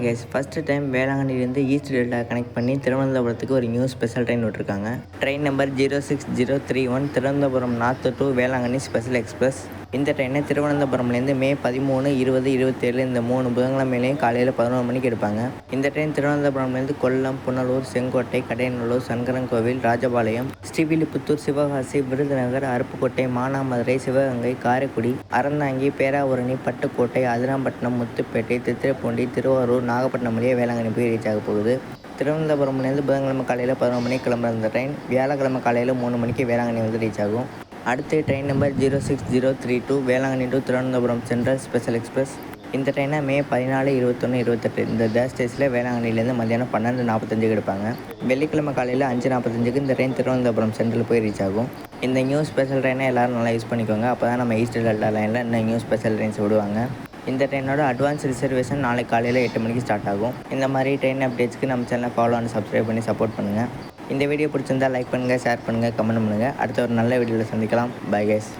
Guys, first time வேளாங்கண்ணிலேருந்து east delta connect பண்ணி திருவனந்தபுரத்துக்கு ஒரு நியூ ஸ்பெஷல் ட்ரெயின் விட்டுருக்காங்க. Train number 06031 Thiruvananthapuram north to Velankanni special express. இந்த ட்ரெயினை திருவனந்தபுரம்லேருந்து மே 13, 20, 27 இந்த 3 புதன்கிழமையிலையும் காலையில் 11 மணிக்கு எடுப்பாங்க. இந்த ட்ரெயின் திருவனந்தபுரம்லேருந்து கொல்லம், புனலூர், செங்கோட்டை, கடையநல்லூர், சங்கரன்கோவில், ராஜபாளையம், ஸ்ரீவில்லிபுத்தூர், சிவகாசி, விருதுநகர், அருப்புக்கோட்டை, மானாமதுரை, சிவகங்கை, காரைக்குடி, அறந்தாங்கி, பேராவூரணி, பட்டுக்கோட்டை, அதிராம்பட்டினம், முத்துப்பேட்டை, திருத்துறைப்பூண்டி, திருவாரூர், நாகப்பட்டினம் வழியாக வேளாங்கண்ணி போய் ரீச் ஆக போகுது. திருவனந்தபுரம்லேருந்து புதன்கிழமை காலையில் 11 மணிக்கு கிளம்புற இந்த ட்ரெயின் வியாழக்கிழமை காலையில் 3 மணிக்கு வேளாங்கண்ணி வந்து ரீச் ஆகும். அடுத்து train number 06032 Velankanni to Thiruvananthapuram central special express. இந்த ட்ரெயினை மே 14, 21, 28 இந்த டேஸில் வேளாங்கண்ணிலேருந்து மத்தியானம் 12:45 எடுப்பாங்க. வெள்ளிக்கிழமை காலையில் 5:45 இந்த ட்ரெயின் திருவனந்தபுரம் சென்ட்ரல் போய் ரீச் ஆகும். இந்த நியூ ஸ்பெஷல் ட்ரெயினை எல்லோரும் நல்லா யூஸ் பண்ணிக்கோங்க. அப்போ தான் நம்ம ஈஸ்ட் டெல்டா லைனில் இன்னும் நியூ ஸ்பெஷல் ட்ரெயின்ஸ் விடுவாங்க. இந்த ட்ரெயினோட அட்வான்ஸ் ரிசர்வேஷன் நாளைக்கு காலையில் 8 மணிக்கு ஸ்டார்ட் ஆகும். இந்த மாதிரி ட்ரெயின் அப்டேட்ஸ்க்கு நம்ம சேனலை ஃபாலோ அண்ட் சப்ஸ்கிரைப் பண்ணி சப்போர்ட் பண்ணுங்கள். இந்த வீடியோ பிடிச்சிருந்தால் லைக் பண்ணுங்கள், ஷேர் பண்ணுங்கள், கமெண்ட் பண்ணுங்கள். அடுத்த ஒரு நல்ல வீடியோவில் சந்திக்கலாம். Bye guys.